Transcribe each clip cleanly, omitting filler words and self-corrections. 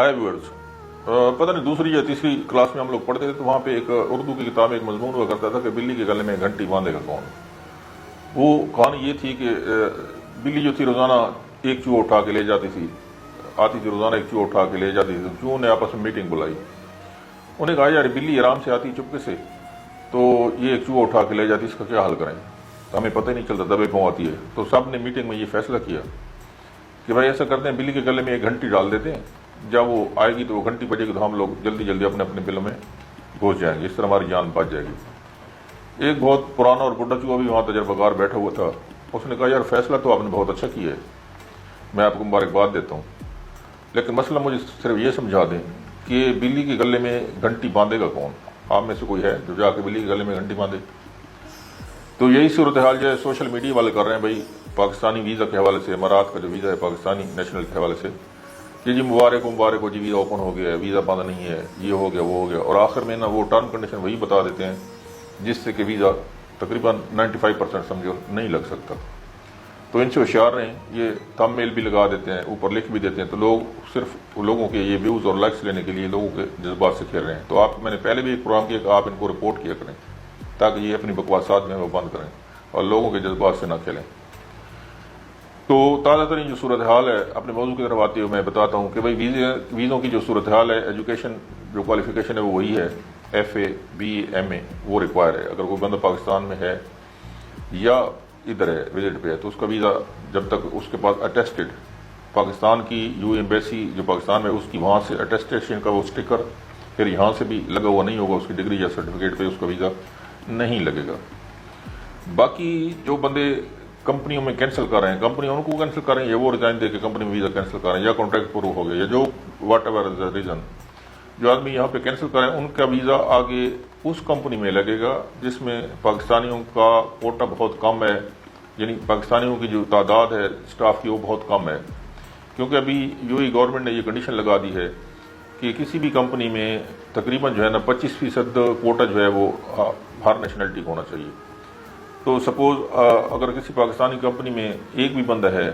हाय viewers, पता नहीं दूसरी या तीसरी क्लास में हम लोग पढ़ते थे तो वहाँ पे एक उर्दू की किताब में एक मजमून हुआ करता था कि बिल्ली के गले में घंटी बांधेगा कौन। वो कहानी ये थी कि बिल्ली जो थी रोज़ाना एक चूहा उठा के ले जाती थी, आती थी रोज़ाना एक चूहा उठा के ले जाती थी। तो चूहों ने आपस में मीटिंग बुलाई। उन्हें कहा यार बिल्ली आराम से आती चुपके से, तो ये एक चूहा उठा के ले जाती, इसका क्या हल करें, तो हमें पता ही नहीं चलता दबे पाँव आती है। तो सब ने मीटिंग में ये फैसला किया कि भाई ऐसा करते हैं, बिल्ली के गले में एक घंटी डाल देते हैं, जब वो आएगी तो वो घंटी बजेगी तो हम लोग जल्दी जल्दी अपने अपने बिलों में घुस जाएंगे, इस तरह हमारी जान बच जाएगी। एक बहुत पुराना और बुढ़ा चूहा भी वहाँ तजर्बाकार बैठा हुआ था। उसने कहा यार फैसला तो आपने बहुत अच्छा किया है, मैं आपको मुबारकबाद देता हूँ, लेकिन मसला मुझे सिर्फ ये समझा दें कि बिल्ली के गले में घंटी बांधेगा कौन। आप में से कोई है जो जाके बिल्ली के गले में घंटी बांधे? तो यही सूरत हाल जो है सोशल मीडिया वाले कर रहे हैं भाई, पाकिस्तानी वीज़ा के हवाले से, अमारात का जो वीज़ा है पाकिस्तानी नेशनल के हवाले से, कि जी मुबारक हो जी, वीज़ा ओपन हो गया है, वीज़ा बंद नहीं है, ये हो गया वो हो गया, और आखिर में ना वो टर्म कंडीशन वही बता देते हैं जिससे कि वीज़ा तकरीबन 95% समझो नहीं लग सकता। तो इनसे होशियार रहें, ये थंबनेल भी लगा देते हैं, ऊपर लिख भी देते हैं, तो लोग सिर्फ लोगों के ये व्यूज़ और लाइक्स लेने के लिए लोगों के जज्बात से खेल रहे हैं। तो आप, मैंने पहले भी एक प्रोग्राम किया कि आप इनको रिपोर्ट किया करें ताकि ये अपनी बकवासात में वो बंद करें और लोगों के जज्बात से ना खेलें। तो ताज़ा तरीन जो सूरत हाल है, अपने मौजू की तरफ आते हुए मैं बताता हूँ कि भाई वीज़ों की जो सूरत हाल है, एजुकेशन जो क्वालिफिकेशन है वो वही है, FA BA MA वो रिक्वायर है। अगर कोई बंदा पाकिस्तान में है या इधर है विजिट पे है तो उसका वीज़ा जब तक उसके पास अटेस्टेड पाकिस्तान की यूए एम्बेसी जो पाकिस्तान में उसकी वहाँ से अटेस्टेशन का वो स्टिकर फिर यहाँ से भी लगा हुआ नहीं होगा उसकी डिग्री या सर्टिफिकेट पे, उसका वीज़ा नहीं लगेगा। बाकी जो बंदे कंपनियों में कैंसिल कर रहे हैं, कंपनियां उनको कैंसिल कर रही है, वो रिजाइन दे के कंपनी में वीज़ा कैंसिल कर रहे हैं, या कॉन्ट्रैक्ट प्रूव हो गया, या जो वाट एवर द रीज़न, जो आदमी यहाँ पे कैंसिल कर रहे हैं उनका वीज़ा आगे उस कंपनी में लगेगा जिसमें पाकिस्तानियों का कोटा बहुत कम है, यानी पाकिस्तानियों की जो तादाद है स्टाफ की वो बहुत कम है। क्योंकि अभी यूएई गवर्नमेंट ने ये कंडीशन लगा दी है कि किसी भी कंपनी में तकरीबन जो है ना 25% कोटा जो है वो हर नेशनलिटी को होना चाहिए। तो सपोज अगर किसी पाकिस्तानी कंपनी में एक भी बंदा है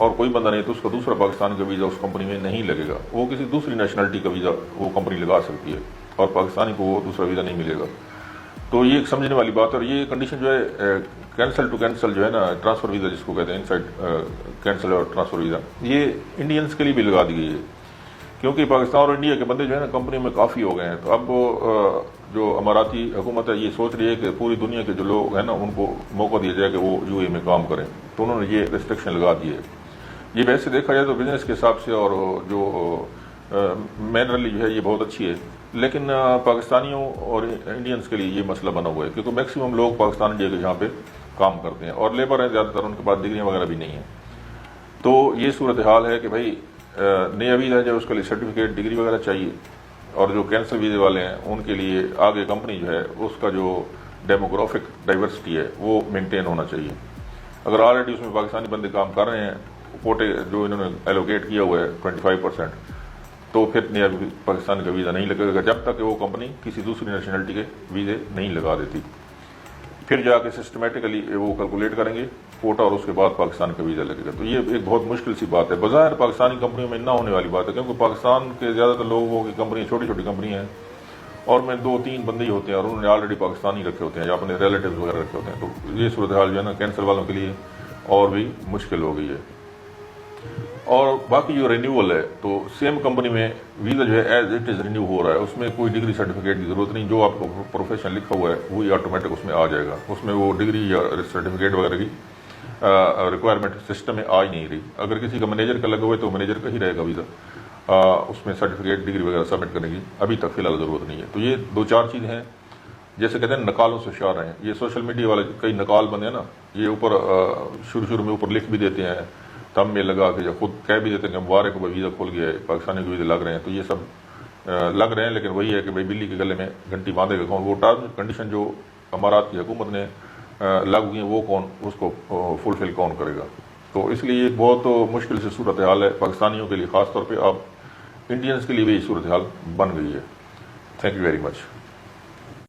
और कोई बंदा नहीं तो उसका दूसरा पाकिस्तान का वीज़ा उस कंपनी में नहीं लगेगा, वो किसी दूसरी नेशनलिटी का वीज़ा वो कंपनी लगा सकती है और पाकिस्तानी को वो दूसरा वीज़ा नहीं मिलेगा। तो ये एक समझने वाली बात है। और ये कंडीशन जो है कैंसल टू कैंसल जो है ना, ट्रांसफ़र वीज़ा जिसको कहते हैं, इनसाइड कैंसल और ट्रांसफ़र वीज़ा, ये इंडियंस के लिए भी लगा दी गई है, क्योंकि पाकिस्तान और इंडिया के बंदे जो है ना कंपनी में काफ़ी हो गए हैं। तो अब जो अमाराती हुकूमत है ये सोच रही है कि पूरी दुनिया के जो लोग हैं ना उनको मौका दिया जाए कि वो यूए में काम करें, तो उन्होंने ये रिस्ट्रिक्शन लगा दी है। ये वैसे देखा जाए तो बिजनेस के हिसाब से और जो मैनरली जो है ये बहुत अच्छी है, लेकिन पाकिस्तानियों और इंडियंस के लिए ये मसला बना हुआ है, क्योंकि मैक्सिमम लोग पाकिस्तान इंडिया के यहाँ पे काम करते हैं और लेबर है ज़्यादातर, उनके पास डिग्रियाँ वगैरह भी नहीं है। तो ये सूरत हाल है कि भाई नया वीज़ा जो उसके लिए सर्टिफिकेट डिग्री वगैरह चाहिए, और जो कैंसर वीज़े वाले हैं उनके लिए आगे कंपनी जो है उसका जो डेमोग्राफिक डाइवर्सिटी है वो मेंटेन होना चाहिए। अगर ऑलरेडी उसमें पाकिस्तानी बंदे काम कर रहे हैं, कोटे जो इन्होंने एलोकेट किया हुआ है 25%, तो फिर नया पाकिस्तान का वीज़ा नहीं लगेगा जब तक वो कंपनी किसी दूसरी नेशनलिटी के वीज़े नहीं लगा देती। फिर जाके सिस्टमेटिकली वो कैलकुलेट करेंगे कोटा और उसके बाद पाकिस्तान का वीज़ा लगेगा। तो ये एक बहुत मुश्किल सी बात है, बज़ाहिर पाकिस्तानी कंपनियों में ना होने वाली बात है, क्योंकि पाकिस्तान के ज़्यादातर लोगों की कंपनियाँ छोटी छोटी कंपनियाँ हैं और में 2-3 बंदे ही होते हैं और उन्होंने ऑलरेडी पाकिस्तानी रखे होते हैं या अपने रिलेटिव्स वगैरह रखे होते हैं। तो ये सूरत हाल जो है ना कैंसर वालों के लिए और भी मुश्किल हो गई है। और बाकी जो रिन्यूअल है तो सेम कंपनी में वीज़ा जो है एज इट इज़ रिन्यू हो रहा है, उसमें कोई डिग्री सर्टिफिकेट की ज़रूरत नहीं, जो आपको प्रोफेशन लिखा हुआ है वही ऑटोमेटिक उसमें आ जाएगा, उसमें वो डिग्री या सर्टिफिकेट वगैरह की रिक्वायरमेंट सिस्टम में आ ही नहीं रही। अगर किसी का मैनेजर का लगा हुआ है तो मैनेजर का ही रहेगा वीज़ा, उसमें सर्टिफिकेट डिग्री वगैरह सबमिट करने की अभी तक फिलहाल ज़रूरत नहीं है। तो ये 2-4 चीज़ें हैं, जैसे कहते हैं नकालों से होशियार हैं। ये सोशल मीडिया वाले कई नकाल बंदे हैं ना, ये ऊपर शुरू में ऊपर लिख भी देते हैं, तब में लगा के खुद कह भी देते हैं कि मुबारक को वीज़ा खुल गया है, पाकिस्तानी को वीज़ा लग रहे हैं। तो ये सब लग रहे हैं, लेकिन वही है कि भाई बिल्ली के गले में घंटी बांधेगा कौन, वो टर्म कंडीशन जो अमारात की हुकूमत ने लागू की है वो कौन उसको फुलफिल कौन करेगा। तो इसलिए बहुत मुश्किल से सूरत हाल है पाकिस्तानियों के लिए, ख़ास तौर पर अब इंडियंस के लिए भी सूरत हाल बन गई है। Thank you very much.